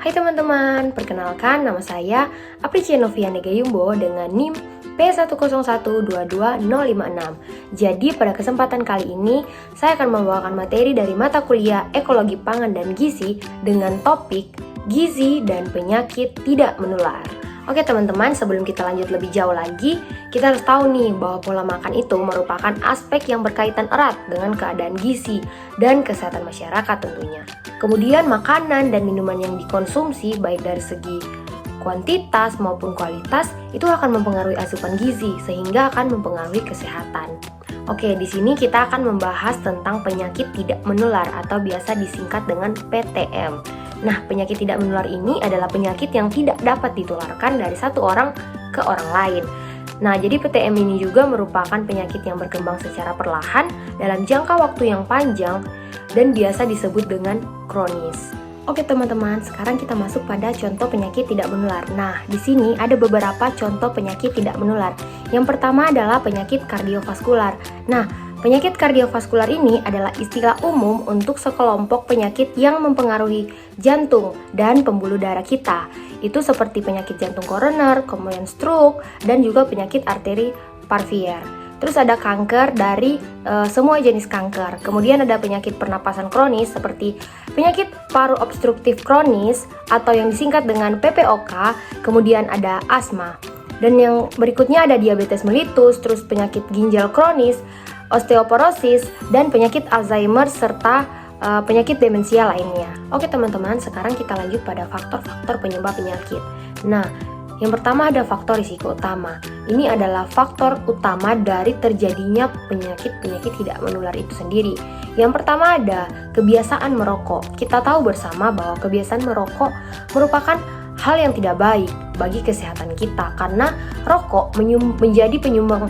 Hai teman-teman, perkenalkan nama saya Apricia Noviana Gayumbo dengan NIM P10122056. Jadi pada kesempatan kali ini saya akan membawakan materi dari mata kuliah Ekologi Pangan dan Gizi dengan topik Gizi dan Penyakit Tidak Menular. Oke teman-teman, sebelum kita lanjut lebih jauh lagi, kita harus tahu nih bahwa pola makan itu merupakan aspek yang berkaitan erat dengan keadaan gizi dan kesehatan masyarakat tentunya. Kemudian makanan dan minuman yang dikonsumsi baik dari segi kuantitas maupun kualitas itu akan mempengaruhi asupan gizi sehingga akan mempengaruhi kesehatan. Oke, di sini kita akan membahas tentang penyakit tidak menular atau biasa disingkat dengan PTM. Nah, penyakit tidak menular ini adalah penyakit yang tidak dapat ditularkan dari satu orang ke orang lain. Nah, jadi PTM ini juga merupakan penyakit yang berkembang secara perlahan dalam jangka waktu yang panjang dan biasa disebut dengan kronis. Oke teman-teman, sekarang kita masuk pada contoh penyakit tidak menular. Nah, di sini ada beberapa contoh penyakit tidak menular. Yang pertama adalah penyakit kardiovaskular. Nah, penyakit kardiovaskular ini adalah istilah umum untuk sekelompok penyakit yang mempengaruhi jantung dan pembuluh darah kita. Itu seperti penyakit jantung koroner, kemudian stroke, dan juga penyakit arteri parvier. Terus ada kanker dari semua jenis kanker. Kemudian ada penyakit pernapasan kronis seperti penyakit paru obstruktif kronis atau yang disingkat dengan PPOK. Kemudian ada asma. Dan yang berikutnya ada diabetes mellitus, terus penyakit ginjal kronis, osteoporosis, dan penyakit Alzheimer serta penyakit demensia lainnya. Oke teman-teman, sekarang kita lanjut pada faktor-faktor penyebab penyakit. Nah, yang pertama ada faktor risiko utama. Ini adalah faktor utama dari terjadinya penyakit-penyakit tidak menular itu sendiri. Yang pertama ada kebiasaan merokok. Kita tahu bersama bahwa kebiasaan merokok merupakan hal yang tidak baik bagi kesehatan kita karena rokok menjadi penyumbang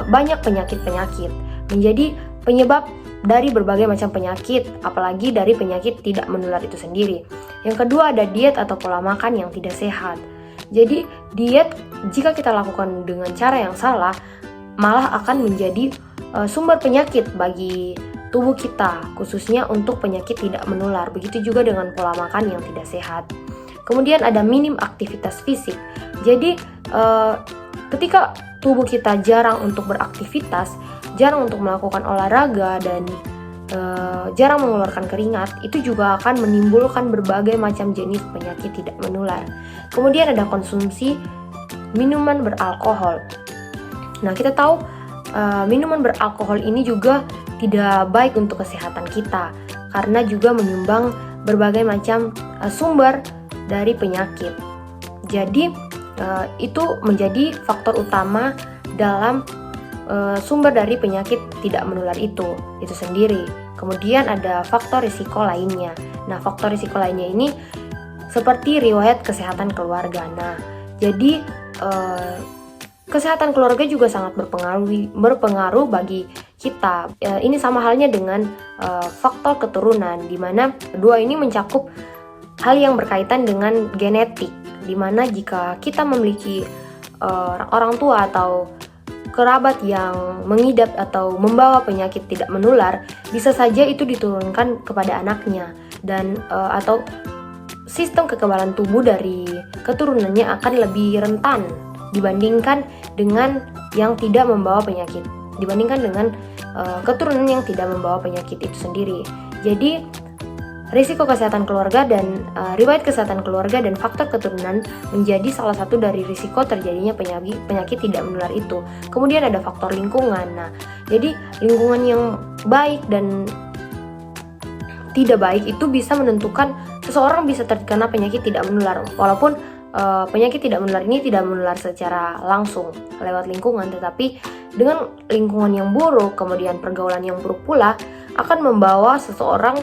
banyak penyakit-penyakit, menjadi penyebab dari berbagai macam penyakit, apalagi dari penyakit tidak menular itu sendiri. Yang kedua ada diet atau pola makan yang tidak sehat. Jadi diet jika kita lakukan dengan cara yang salah malah akan menjadi sumber penyakit bagi tubuh kita, khususnya untuk penyakit tidak menular. Begitu juga dengan pola makan yang tidak sehat. Kemudian ada minim aktivitas fisik. Jadi ketika tubuh kita jarang untuk beraktivitas, jarang untuk melakukan olahraga dan jarang mengeluarkan keringat, itu juga akan menimbulkan berbagai macam jenis penyakit tidak menular. Kemudian ada konsumsi minuman beralkohol. Nah, kita tahu minuman beralkohol ini juga tidak baik untuk kesehatan kita karena juga menyumbang berbagai macam sumber dari penyakit. Jadi itu menjadi faktor utama dalam sumber dari penyakit tidak menular itu sendiri. Kemudian ada faktor risiko lainnya. Nah, faktor risiko lainnya ini seperti riwayat kesehatan keluarga. Nah, jadi kesehatan keluarga juga sangat berpengaruh bagi kita. Ini sama halnya dengan faktor keturunan, di mana dua ini mencakup hal yang berkaitan dengan genetik, di mana jika kita memiliki orang tua atau kerabat yang mengidap atau membawa penyakit tidak menular, bisa saja itu diturunkan kepada anaknya dan atau sistem kekebalan tubuh dari keturunannya akan lebih rentan dibandingkan dengan yang tidak membawa penyakit, dibandingkan dengan keturunan yang tidak membawa penyakit itu sendiri. Jadi risiko kesehatan keluarga dan riwayat kesehatan keluarga dan faktor keturunan menjadi salah satu dari risiko terjadinya penyakit tidak menular itu. Kemudian ada faktor lingkungan. Nah, jadi lingkungan yang baik dan tidak baik itu bisa menentukan seseorang bisa terkena penyakit tidak menular. Walaupun penyakit tidak menular ini tidak menular secara langsung lewat lingkungan, tetapi dengan lingkungan yang buruk, kemudian pergaulan yang buruk pula akan membawa seseorang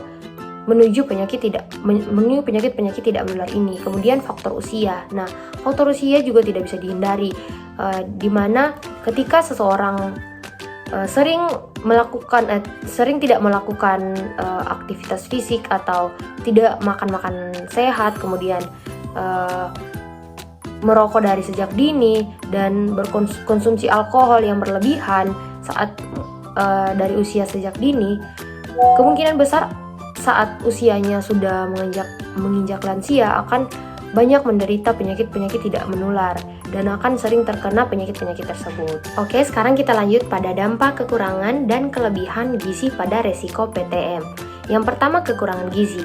menuju penyakit tidak menular ini. Kemudian faktor usia. Nah, faktor usia juga tidak bisa dihindari, di mana ketika seseorang sering tidak melakukan aktivitas fisik atau tidak makan sehat, kemudian merokok dari sejak dini dan berkonsumsi alkohol yang berlebihan saat dari usia sejak dini, kemungkinan besar saat usianya sudah menginjak lansia akan banyak menderita penyakit-penyakit tidak menular dan akan sering terkena penyakit-penyakit tersebut. Oke, sekarang kita lanjut pada dampak kekurangan dan kelebihan gizi pada resiko PTM. Yang pertama, kekurangan gizi.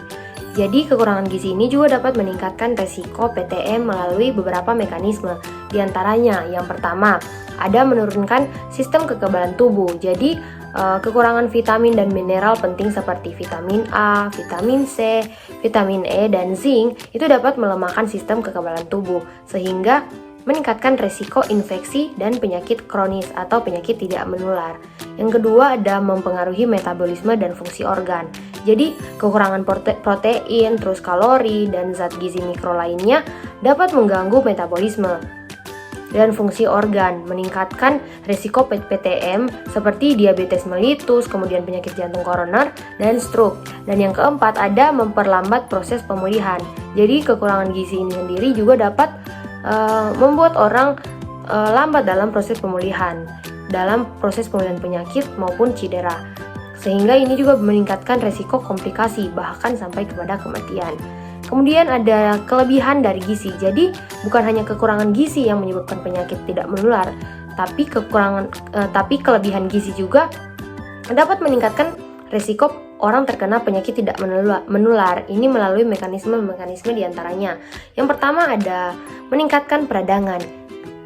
Jadi kekurangan gizi ini juga dapat meningkatkan resiko PTM melalui beberapa mekanisme. Di antaranya, yang pertama, ada menurunkan sistem kekebalan tubuh. Jadi kekurangan vitamin dan mineral penting seperti vitamin A, vitamin C, vitamin E, dan zinc itu dapat melemahkan sistem kekebalan tubuh sehingga meningkatkan resiko infeksi dan penyakit kronis atau penyakit tidak menular. Yang kedua, ada mempengaruhi metabolisme dan fungsi organ. Jadi kekurangan protein, terus kalori, dan zat gizi mikro lainnya dapat mengganggu metabolisme dan fungsi organ, meningkatkan risiko PTM seperti diabetes mellitus, kemudian penyakit jantung koroner, dan stroke. Dan yang keempat, ada memperlambat proses pemulihan. Jadi kekurangan gizi ini sendiri juga dapat membuat orang lambat dalam proses pemulihan penyakit maupun cedera. Sehingga ini juga meningkatkan resiko komplikasi, bahkan sampai kepada kematian. Kemudian ada kelebihan dari gizi. Jadi bukan hanya kekurangan gizi yang menyebabkan penyakit tidak menular, tapi kelebihan gizi juga dapat meningkatkan resiko orang terkena penyakit tidak menular. Ini melalui mekanisme diantaranya. Yang pertama, ada meningkatkan peradangan.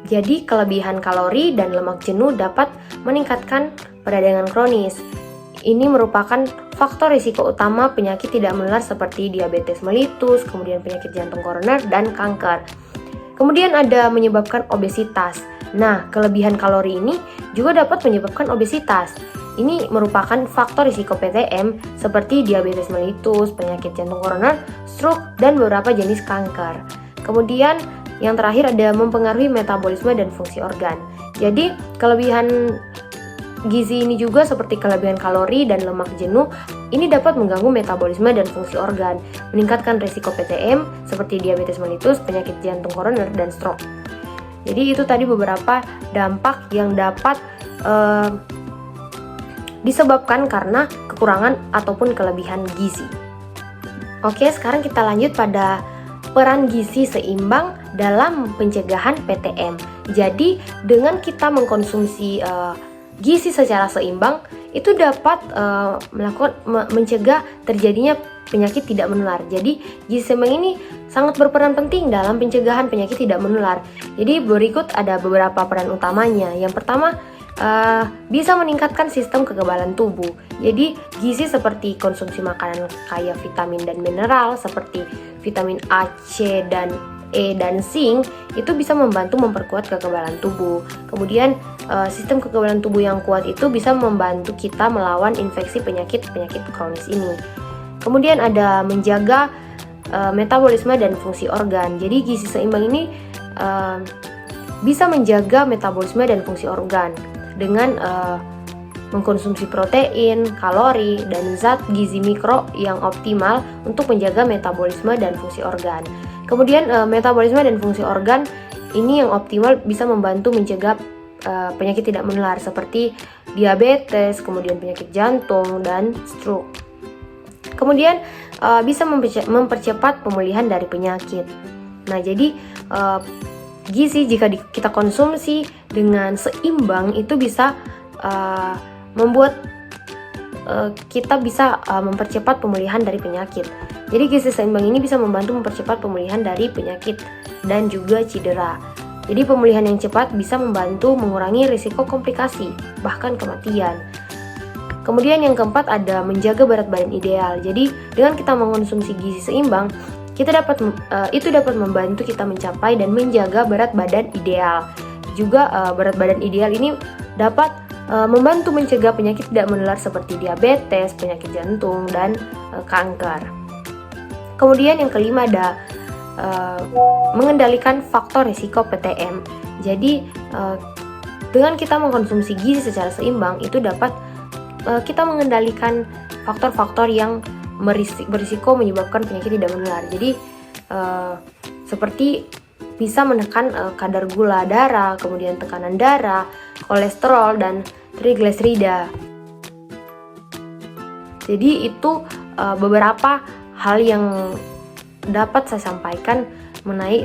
Jadi kelebihan kalori dan lemak jenuh dapat meningkatkan peradangan kronis. Ini merupakan faktor risiko utama penyakit tidak menular seperti diabetes mellitus, kemudian penyakit jantung koroner, dan kanker. Kemudian ada menyebabkan obesitas. Nah, kelebihan kalori ini juga dapat menyebabkan obesitas. Ini merupakan faktor risiko PTM seperti diabetes mellitus, penyakit jantung koroner, stroke, dan beberapa jenis kanker. Kemudian yang terakhir ada mempengaruhi metabolisme dan fungsi organ. Jadi kelebihan gizi ini juga seperti kelebihan kalori dan lemak jenuh ini dapat mengganggu metabolisme dan fungsi organ, meningkatkan risiko PTM seperti diabetes mellitus, penyakit jantung koroner, dan stroke. Jadi itu tadi beberapa dampak yang dapat disebabkan karena kekurangan ataupun kelebihan gizi. Oke, sekarang kita lanjut pada peran gizi seimbang dalam pencegahan PTM. Jadi dengan kita mengkonsumsi gizi secara seimbang itu dapat mencegah terjadinya penyakit tidak menular. Jadi gizi seimbang ini sangat berperan penting dalam pencegahan penyakit tidak menular. Jadi berikut ada beberapa peran utamanya. Yang pertama, bisa meningkatkan sistem kekebalan tubuh. Jadi gizi seperti konsumsi makanan kaya vitamin dan mineral seperti vitamin A, C, dan E, dan zinc itu bisa membantu memperkuat kekebalan tubuh. Kemudian sistem kekebalan tubuh yang kuat itu bisa membantu kita melawan infeksi penyakit kronis ini. Kemudian ada menjaga metabolisme dan fungsi organ. Jadi gizi seimbang ini bisa menjaga metabolisme dan fungsi organ dengan mengkonsumsi protein, kalori, dan zat gizi mikro yang optimal untuk menjaga metabolisme dan fungsi organ. Kemudian metabolisme dan fungsi organ ini yang optimal bisa membantu mencegah penyakit tidak menular seperti diabetes, kemudian penyakit jantung, dan stroke. Kemudian bisa mempercepat pemulihan dari penyakit. Nah, jadi gizi jika kita konsumsi dengan seimbang itu bisa membuat kita bisa mempercepat pemulihan dari penyakit. Jadi gizi seimbang ini bisa membantu mempercepat pemulihan dari penyakit dan juga cedera. Jadi pemulihan yang cepat bisa membantu mengurangi risiko komplikasi, bahkan kematian. Kemudian yang keempat ada menjaga berat badan ideal. Jadi dengan kita mengonsumsi gizi seimbang, itu dapat membantu kita mencapai dan menjaga berat badan ideal. Juga berat badan ideal ini dapat membantu mencegah penyakit tidak menular seperti diabetes, penyakit jantung, dan kanker. Kemudian yang kelima ada mengendalikan faktor risiko PTM. Jadi dengan kita mengkonsumsi gizi secara seimbang itu dapat kita mengendalikan faktor-faktor yang berisiko menyebabkan penyakit tidak menular. Jadi seperti bisa menekan kadar gula darah, kemudian tekanan darah, kolesterol, dan trigliserida. Jadi itu beberapa hal yang dapat saya sampaikan mengenai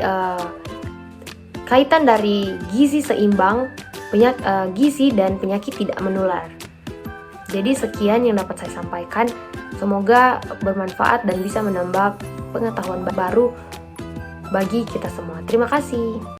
kaitan dari gizi seimbang, gizi dan penyakit tidak menular. Jadi sekian yang dapat saya sampaikan. Semoga bermanfaat dan bisa menambah pengetahuan baru bagi kita semua. Terima kasih.